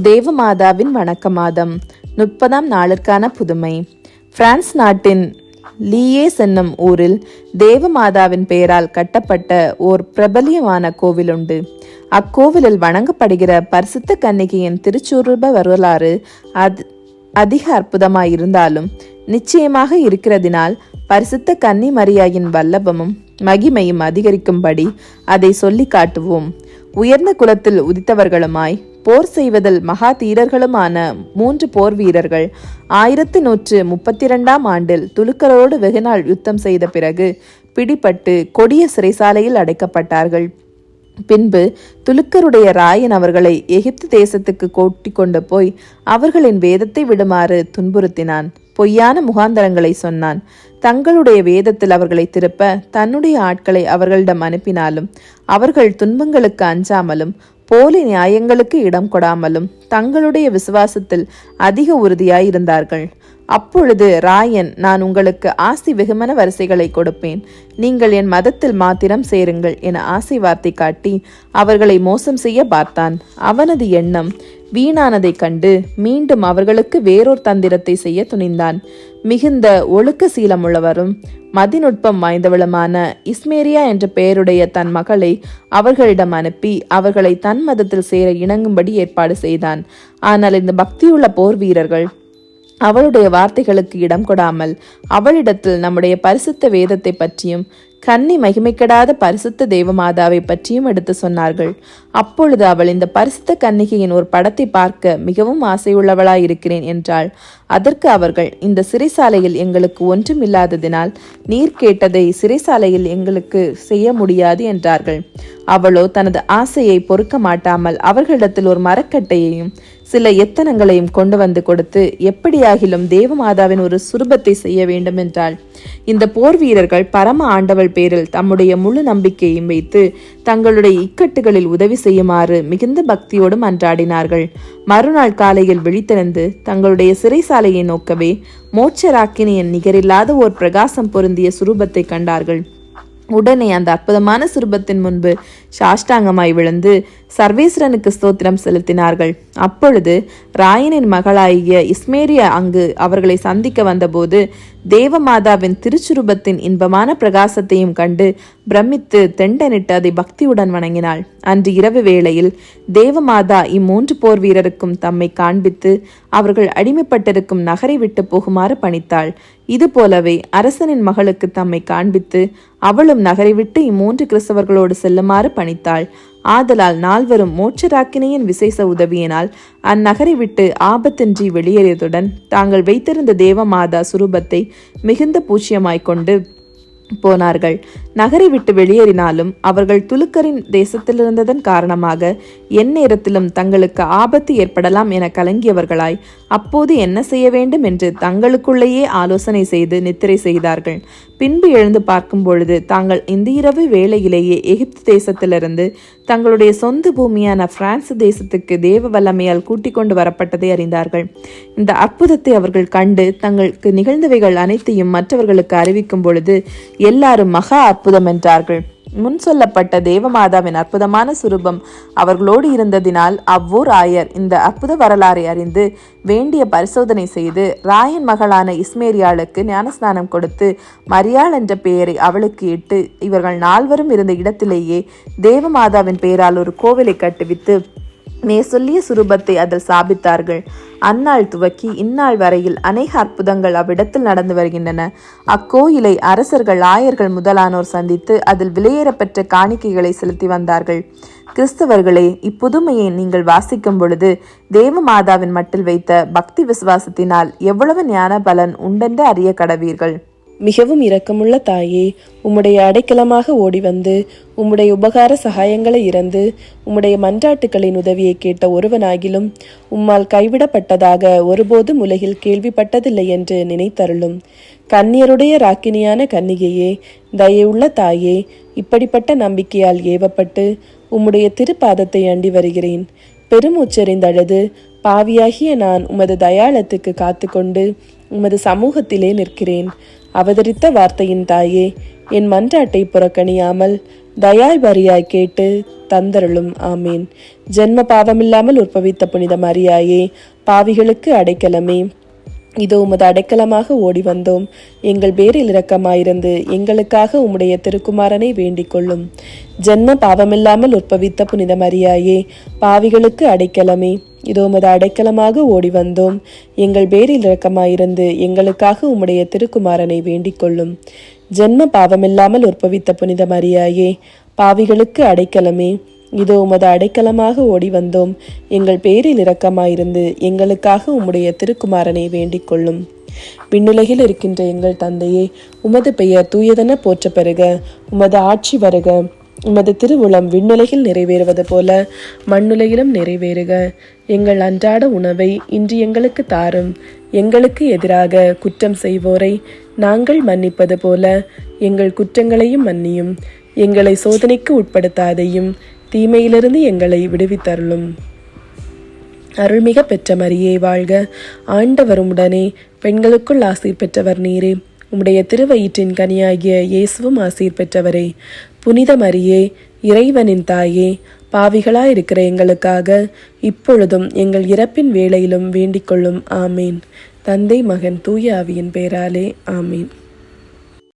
தேவமாதாவின் வணக்க மாதம் 30ஆம் நாளிற்கான புதுமை. பிரான்ஸ் நாட்டின் லீயேஸ் என்னும் ஊரில் தேவமாதாவின் பெயரால் கட்டப்பட்ட ஓர் பிரபலியமான கோவில் உண்டு. அக்கோவிலில் வணங்கப்படுகிற பரிசுத்த கன்னிகையின் திருச்சுரூப வரலாறு அதிக அற்புதமாயிருந்தாலும் நிச்சயமாக இருக்கிறதினால் பரிசுத்த கன்னி மரியாயின் வல்லபமும் மகிமையும் அதிகரிக்கும்படி அதை சொல்லி காட்டுவோம். உயர்ந்த குலத்தில் உதித்தவர்களுமாய் போர் செய்வதில் மகா தீரர்களுமான 3 போர் வீரர்கள் 1132ஆம் ஆண்டில் துலுக்கரோடு வெகுநாள் யுத்தம் செய்த பிறகு பிடிபட்டு கொடிய சிறைசாலையில் அடைக்கப்பட்டார்கள். பின்பு துலுக்கருடைய ராயன் அவர்களை எகிப்து தேசத்துக்கு கூட்டிக் கொண்டு போய் அவர்களின் வேதத்தை விடுமாறு துன்புறுத்தினான். பொய்யான முகாந்தரங்களை சொன்னான். தங்களுடைய வேதத்தில் அவர்களை திருப்ப தன்னுடைய ஆட்களை அவர்களிடம் அனுப்பினாலும் அவர்கள் துன்பங்களுக்கு அஞ்சாமலும் போலி நியாயங்களுக்கு இடம் கொடாமலும் தங்களுடைய விசுவாசத்தில் அதிக உறுதியாயிருந்தார்கள். அப்பொழுது ராயன், நான் உங்களுக்கு ஆசி வெகுமன வரிசைகளை கொடுப்பேன், நீங்கள் என் மதத்தில் மாத்திரம் சேருங்கள் என ஆசை வார்த்தை காட்டி அவர்களை மோசம் செய்ய பார்த்தான். அவனது எண்ணம் வீணானதை கண்டு மீண்டும் அவர்களுக்கு வேறொரு தந்திரத்தை செய்ய துணிந்தான். மிகுந்த ஒழுக்க சீலமுள்ளவரும் மதிநுட்பம் வாய்ந்தவளுமான இஸ்மேரியா என்ற பெயருடைய தன் மகளை அவர்களிடம் அனுப்பி அவர்களை தன் மதத்தில் சேர இணங்கும்படி ஏற்பாடு செய்தான். ஆனால் இந்த பக்தியுள்ள போர் வீரர்கள் அவளுடைய வார்த்தைகளுக்கு இடம் கொடாமல் அவளிடத்தில் நம்முடைய பரிசுத்த வேதத்தை பற்றியும் கன்னி மகிமைக்கெடாத பரிசுத்த தேவமாதாவை பற்றியும் எடுத்து சொன்னார்கள். அப்பொழுது அவள், இந்த பரிசுத்த கன்னிகையின் ஒரு படத்தை பார்க்க மிகவும் ஆசையுள்ளவளாயிருக்கிறேன் என்றாள். அதற்கு அவர்கள், இந்த சிறைசாலையில் எங்களுக்கு ஒன்றும் இல்லாததினால் நீர் கேட்டதை சிறைசாலையில் எங்களுக்கு செய்ய முடியாது என்றார்கள். அவளோ தனது ஆசையை பொறுக்க மாட்டாமல் அவர்களிடத்தில் ஒரு மரக்கட்டையையும் சில எத்தனங்களையும் கொண்டு வந்து கொடுத்து எப்படியாகிலும் தேவமாதாவின் ஒரு சுரூபத்தை செய்ய வேண்டும் என்றாள். இந்த போர் வீரர்கள் பரம ஆண்டவள் பேரில் தம்முடைய முழு நம்பிக்கையும் வைத்து தங்களுடைய இக்கட்டுகளில் உதவி செய்யுமாறு மிகுந்த பக்தியோடு மன்றாடினார்கள். மறுநாள் காலையில் விழித்திருந்து தங்களுடைய சிறைசாலையை நோக்கவே மோட்சராக்கினியின் நிகரில்லாத ஓர் பிரகாசம் பொருந்திய சுரூபத்தை கண்டார்கள். உடனே அந்த அற்புதமான சுரூபத்தின் முன்பு சாஷ்டாங்கமாய் விழுந்து சர்வேஸ்வரனுக்கு ஸ்தோத்திரம் செலுத்தினார்கள். அப்பொழுது ராயனின் மகளாகிய இஸ்மேரியா அங்கு அவர்களை சந்திக்க வந்தபோது தேவமாதாவின் திருச்சுரூபத்தின் இன்பமான பிரகாசத்தையும் கண்டு பிரமித்து தெண்டனிட்டு அதை பக்தியுடன் வணங்கினாள். அன்று இரவு வேளையில் தேவமாதா 3 போர் வீரருக்கும் தம்மை காண்பித்து அவர்கள் அடிமைப்பட்டிருக்கும் நகரை விட்டு போகுமாறு பணித்தாள். இது போலவே அரசனின் மகளுக்கு தம்மை காண்பித்து அவளும் நகரை விட்டு 3 கிறிஸ்தவர்களோடு செல்லுமாறு பணித்தாள். ஆதலால் நால்வரும் மோட்சராக்கினியின் விசேஷ உதவியினால் அந்நகரை விட்டு ஆபத்தின்றி வெளியேறியதுடன் தாங்கள் வைத்திருந்த தேவமாதா சுரூபத்தை மிகுந்த பூச்சியமாய்க்கொண்டு போனார்கள். நகரை விட்டு வெளியேறினாலும் அவர்கள் துலுக்கரின் தேசத்திலிருந்ததன் காரணமாக எந்நேரத்திலும் தங்களுக்கு ஆபத்து ஏற்படலாம் என கலங்கியவர்களாய் அப்போது என்ன செய்ய வேண்டும் என்று தங்களுக்குள்ளேயே ஆலோசனை செய்து நித்திரை செய்தார்கள். பின்பு எழுந்து பார்க்கும் பொழுது தாங்கள் இந்த இரவு வேளையிலேயே எகிப்து தேசத்திலிருந்து தங்களுடைய சொந்த பூமியான பிரான்ஸ் தேசத்துக்கு தேவ வல்லமையால் கூட்டிக் கொண்டு வரப்பட்டதை அறிந்தார்கள். இந்த அற்புதத்தை அவர்கள் கண்டு தங்களுக்கு நிகழ்ந்தவைகள் அனைத்தையும் மற்றவர்களுக்கு அறிவிக்கும் பொழுது எல்லாரும் மகா அற்புதம் என்றார்கள். முன் சொல்லப்பட்ட தேவமாதாவின் அற்புதமான சுரூபம் அவர்களோடு இருந்ததினால் அவ்வூர் ஆயர் இந்த அற்புத வரலாறை அறிந்து வேண்டிய பரிசோதனை செய்து ராயன் மகளான இஸ்மேரியாளுக்கு ஞானஸ்நானம் கொடுத்து மரியாள் என்ற பெயரை அவளுக்கு இட்டு இவர்கள் நால்வரும் இருந்த இடத்திலேயே தேவமாதாவின் பெயரால் ஒரு கோவிலை கட்டுவித்து மே சொல்லிய சுரூபத்தை அதில் சாபித்தார்கள். அந்நாள் துவக்கி இந்நாள் வரையில் அநேக அற்புதங்கள் அவ்விடத்தில் நடந்து வருகின்றன. அக்கோயிலை அரசர்கள், ஆயர்கள் முதலானோர் சந்தித்து அதில் விலையேறப்பெற்ற காணிக்கைகளை செலுத்தி வந்தார்கள். கிறிஸ்தவர்களே, இப்புதுமையை நீங்கள் வாசிக்கும் பொழுது தேவமாதாவின் மட்டில் வைத்த பக்தி விசுவாசத்தினால் எவ்வளவு ஞான பலன் உண்டென்று அறிய கடவீர்கள். மிகவும் இரக்கமுள்ள தாயே, உம்முடைய அடைக்கலமாக ஓடி வந்து உம்முடைய உபகார சகாயங்களை இறந்து உம்முடைய மன்றாட்டுக்களின் உதவியை கேட்ட ஒருவனாகிலும் உம்மால் கைவிடப்பட்டதாக ஒருபோதும் உலகில் கேள்விப்பட்டதில்லை என்று நினைத்தருளும். கன்னியருடைய ராக்கினியான கன்னிகையே, தயவுள்ள தாயே, இப்படிப்பட்ட நம்பிக்கையால் ஏவப்பட்டு உம்முடைய திருப்பாதத்தை அண்டி வருகிறேன். பெருமூச்செறிந்தழுது பாவியாகிய நான் உமது தயாளத்துக்கு காத்து கொண்டு உமது சமூகத்திலே நிற்கிறேன். அவதரித்த வார்த்தையின் தாயே, என் மன்றாட்டை புறக்கணியாமல் தயாய் வரியாய் கேட்டு தந்தருளும். ஆமீன். ஜென்ம பாவமில்லாமல் உற்பவித்த புனித மரியாயே, பாவிகளுக்கு அடைக்கலமே, இதோ உமது அடைக்கலமாக ஓடி வந்தோம். எங்கள் பேரில் இரக்கமாயிருந்து எங்களுக்காக உம்முடைய திருக்குமாரனை வேண்டிக் கொள்ளும். ஜென்ம பாவமில்லாமல் உற்பவித்த புனித மரியாயே, பாவிகளுக்கு அடைக்கலமே, இதோ உமது அடைக்கலமாக ஓடி வந்தோம். எங்கள் பேரில் இரக்கமாயிருந்து எங்களுக்காக உம்முடைய திருக்குமாரனை வேண்டிக் கொள்ளும். ஜென்ம பாவமில்லாமல் உற்பவித்த புனித மரியாயே, பாவிகளுக்கு அடைக்கலமே, இதோ உமது அடைக்கலமாக ஓடி வந்தோம். எங்கள் பேரில் இரக்கமாயிருந்து எங்களுக்காக உம்முடைய திருக்குமாரனை வேண்டிக் கொள்ளும். விண்ணுலகில் இருக்கின்ற எங்கள் தந்தையே, உமது பெயர் தூயதென போற்ற பெறுக. உமது ஆட்சி வருக. உமது திருவுளம் விண்ணுலகில் நிறைவேறுவது போல மண்ணுலகிலும் நிறைவேறுக. எங்கள் அன்றாட உணவை இன்று எங்களுக்கு தாரும். எங்களுக்கு எதிராக குற்றம் செய்வோரை நாங்கள் மன்னிப்பது போல எங்கள் குற்றங்களையும் மன்னியும். எங்களை சோதனைக்கு உட்படுத்தாதையும், தீமையிலிருந்து எங்களை விடுவித்தருளும். அருள்மிக பெற்ற மரியே வாழ்க. ஆண்டவர் உம்முடனே, பெண்களுக்குள் ஆசீர் பெற்றவர் நீரே. உம்முடைய திருவயிற்றின் கனியாகிய இயேசுவும் ஆசீர் பெற்றவரே. புனித மரியே, இறைவனின் தாயே, பாவிகளாயிருக்கிற எங்களுக்காக இப்பொழுதும் எங்கள் இறப்பின் வேளையிலும் வேண்டிக் கொள்ளும். ஆமீன். தந்தை, மகன், தூய ஆவியின் பெயராலே. ஆமீன்.